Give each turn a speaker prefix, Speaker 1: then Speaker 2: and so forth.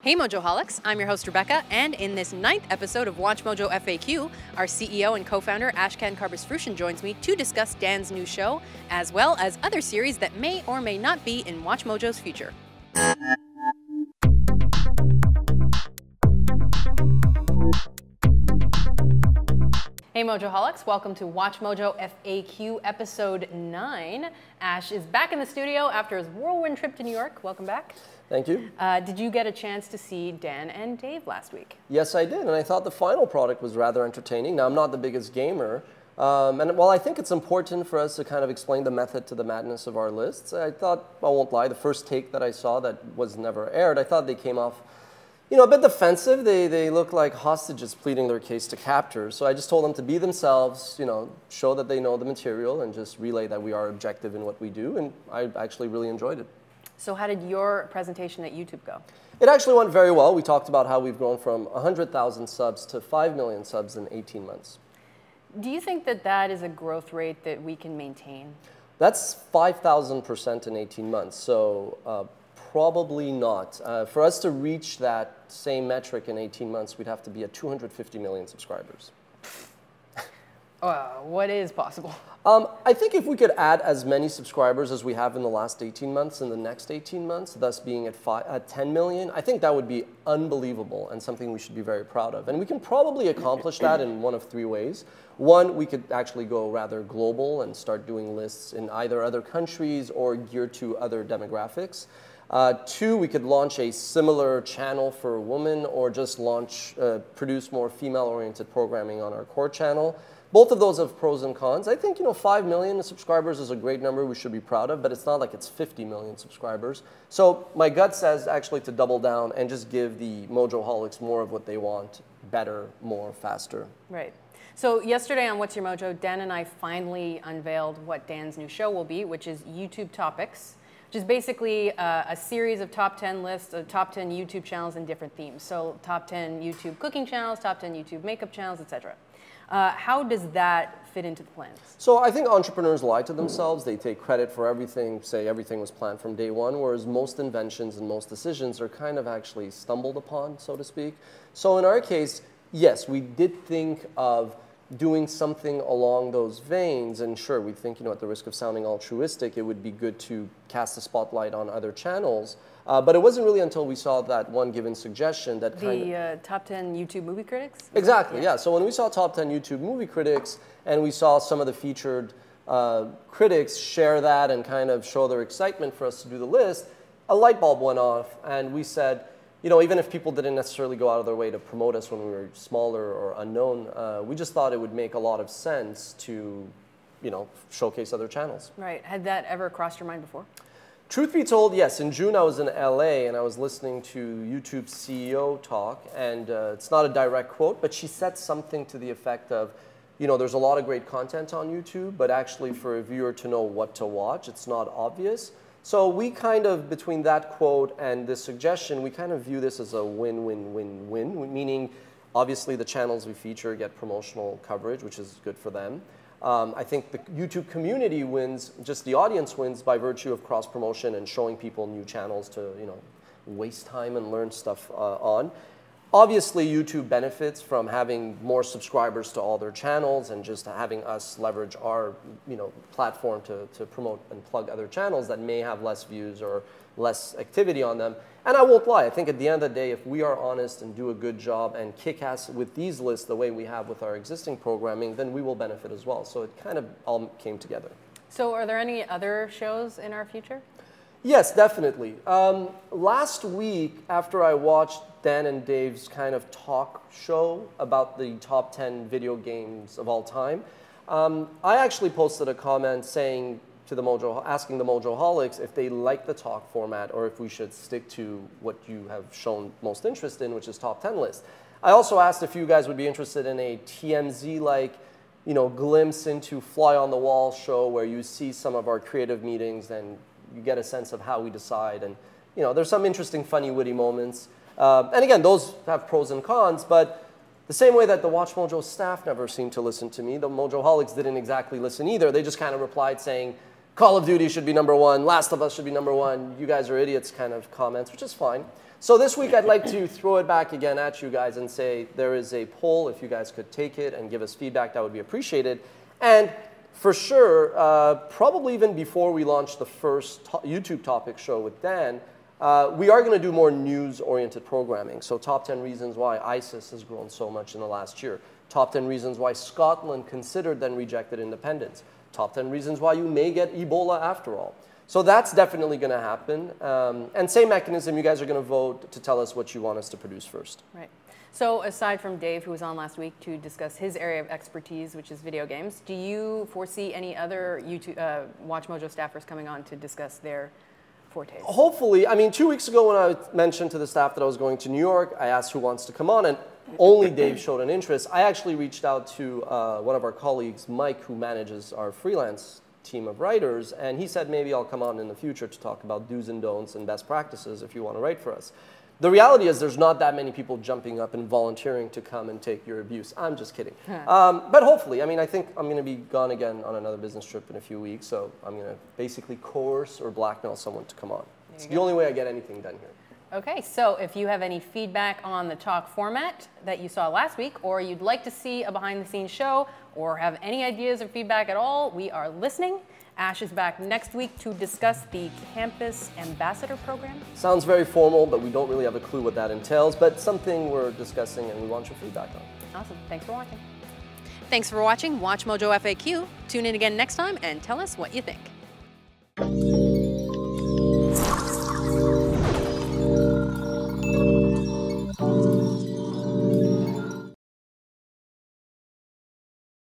Speaker 1: Hey Mojoholics, I'm your host Rebecca, and in this 9th episode of WatchMojo FAQ, our CEO and co-founder Ashkan Karbasfrooshan joins me to discuss Dan's new show, as well as other series that may or may not be in WatchMojo's future. Hey Mojoholics, welcome to WatchMojo FAQ episode 9. Ash is back in the studio after his whirlwind trip to New York. Welcome back.
Speaker 2: Thank you.
Speaker 1: Did you get a chance to see Dan and Dave last week?
Speaker 2: Yes, I did, and I thought the final product was rather entertaining. Now, I'm not the biggest gamer, and while I think it's important for us to kind of explain the method to the madness of our lists, I thought, I won't lie, the first take that I saw that was never aired, I thought they came off, a bit defensive. They look like hostages pleading their case to captors. So I just told them to be themselves, show that they know the material, and just relay that we are objective in what we do, and I actually really enjoyed it.
Speaker 1: So how did your presentation at YouTube go?
Speaker 2: It actually went very well. We talked about how we've grown from 100,000 subs to 5 million subs in 18 months.
Speaker 1: Do you think that that is a growth rate that we can maintain?
Speaker 2: That's 5,000% in 18 months, so probably not. For us to reach that same metric in 18 months, we'd have to be at 250 million subscribers.
Speaker 1: What is possible?
Speaker 2: I think if we could add as many subscribers as we have in the last 18 months in the next 18 months, thus being at 10 million, I think that would be unbelievable and something we should be very proud of. And we can probably accomplish that in one of 3 ways. One, we could actually go rather global and start doing lists in either other countries or geared to other demographics. 2, we could launch a similar channel for women or just produce more female-oriented programming on our core channel. Both of those have pros and cons. I think 5 million subscribers is a great number we should be proud of, but it's not like it's 50 million subscribers. So my gut says actually to double down and just give the Mojoholics more of what they want, better, more, faster.
Speaker 1: Right. So yesterday on What's Your Mojo, Dan and I finally unveiled what Dan's new show will be, which is YouTube Topics, which is basically a series of top 10 lists of top 10 YouTube channels in different themes. So top 10 YouTube cooking channels, top 10 YouTube makeup channels, etc. How does that fit into the plans? So
Speaker 2: I think entrepreneurs lie to themselves. They take credit for everything, say everything was planned from day one, whereas most inventions and most decisions are kind of actually stumbled upon, so to speak. So in our case, yes, we did think of doing something along those veins, and sure, we think, at the risk of sounding altruistic, it would be good to cast a spotlight on other channels. But it wasn't really until we saw that one given suggestion that
Speaker 1: top 10 YouTube movie critics?
Speaker 2: Exactly, yeah. So when we saw top 10 YouTube movie critics and we saw some of the featured critics share that and kind of show their excitement for us to do the list, a light bulb went off, and we said, even if people didn't necessarily go out of their way to promote us when we were smaller or unknown, we just thought it would make a lot of sense to, showcase other channels.
Speaker 1: Right. Had that ever crossed your mind before?
Speaker 2: Truth be told, yes. In June, I was in LA, and I was listening to YouTube's CEO talk, and it's not a direct quote, but she said something to the effect of, there's a lot of great content on YouTube, but actually for a viewer to know what to watch, it's not obvious. So we kind of, between that quote and this suggestion, we kind of view this as a win-win-win-win, meaning obviously the channels we feature get promotional coverage, which is good for them. I think the YouTube community wins, just the audience wins by virtue of cross-promotion and showing people new channels to, waste time and learn stuff on. Obviously, YouTube benefits from having more subscribers to all their channels and just having us leverage our, platform to promote and plug other channels that may have less views or less activity on them. And I won't lie, I think at the end of the day, if we are honest and do a good job and kick ass with these lists the way we have with our existing programming, then we will benefit as well. So it kind of all came together.
Speaker 1: So are there any other shows in our future?
Speaker 2: Yes, definitely. Last week, after I watched Dan and Dave's kind of talk show about the top 10 video games of all time, I actually posted a comment saying to asking the Mojoholics if they like the talk format or if we should stick to what you have shown most interest in, which is top 10 list. I also asked if you guys would be interested in a TMZ-like, glimpse into fly-on-the-wall show where you see some of our creative meetings and you get a sense of how we decide. And there's some interesting, funny, witty moments. And again, those have pros and cons, but the same way that the WatchMojo staff never seemed to listen to me, the Mojoholics didn't exactly listen either. They just kind of replied saying, Call of Duty should be #1, Last of Us should be #1, you guys are idiots kind of comments, which is fine. So this week I'd like to throw it back again at you guys and say there is a poll. If you guys could take it and give us feedback, that would be appreciated. And for sure, probably even before we launch the first YouTube topic show with Dan, we are going to do more news-oriented programming. So top 10 reasons why ISIS has grown so much in the last year. Top 10 reasons why Scotland considered then rejected independence. Top 10 reasons why you may get Ebola after all. So that's definitely going to happen. And same mechanism, you guys are going to vote to tell us what you want us to produce first.
Speaker 1: Right. So aside from Dave, who was on last week to discuss his area of expertise, which is video games, do you foresee any other WatchMojo staffers coming on to discuss their fortes?
Speaker 2: Hopefully. I mean, 2 weeks ago when I mentioned to the staff that I was going to New York, I asked who wants to come on, and only Dave showed an interest. I actually reached out to one of our colleagues, Mike, who manages our freelance team of writers, and he said maybe I'll come on in the future to talk about do's and don'ts and best practices if you want to write for us. The reality is there's not that many people jumping up and volunteering to come and take your abuse. I'm just kidding. But hopefully, I mean, I think I'm going to be gone again on another business trip in a few weeks, so I'm going to basically coerce or blackmail someone to come on. It's the only way I get anything done here.
Speaker 1: Okay, so if you have any feedback on the talk format that you saw last week, or you'd like to see a behind-the-scenes show, or have any ideas or feedback at all, we are listening. Ash is back next week to discuss the Campus Ambassador Program.
Speaker 2: Sounds very formal, but we don't really have a clue what that entails, but something we're discussing and we want your feedback on.
Speaker 1: Awesome. Thanks for watching. Thanks for watching WatchMojo FAQ. Tune in again next time and tell us what you think.